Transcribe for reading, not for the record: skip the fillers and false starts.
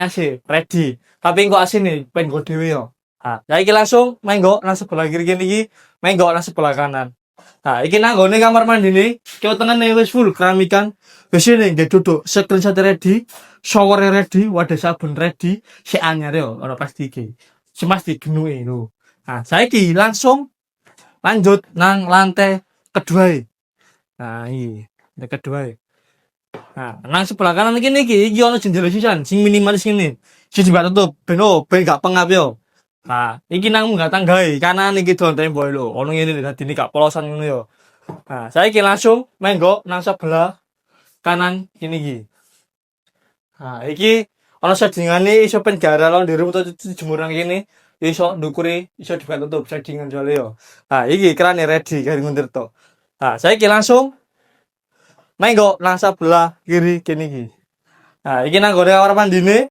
AC, ready. Tapi kok AC nih, pengen go dhewe yo. Nah, ya iki langsung menggo nang sebelah kiri kene iki, menggo nang sebelah kanan. Nah, iki nang nggone kamar mandi nih, kiwa tengene wis full keramikan. Wis ini nggih duduk, screenshot ready, shower ready, wadah sabun ready, si anyar yo, ora pasti iki. Si Mas digenuki lho. Nah, saiki langsung lanjut nang lantai kedua. Nah, iki, lantai kedua. Nah, nang sebelah kanan iki ono jendela sisan sing minimalis ngene. Sing dibuat tutup ben gak pengap yo. Nah, iki nang munggah tanggae, kanan iki don tembok lho. Ono ngene dadine gak polosan ngono yo. Nah, saiki langsung menggo nang sebelah kanan kene iki. Nah, iki ono settingane iso pen gara lon di rumah jemur nang kene. Iso ndukure iso dibuat tutup settingan jole yo. Nah, iki kerane ready karo nguntir to. Nah, saiki langsung menggo nang sebelah kiri kene iki. Nah, iki nang gone kamar mandine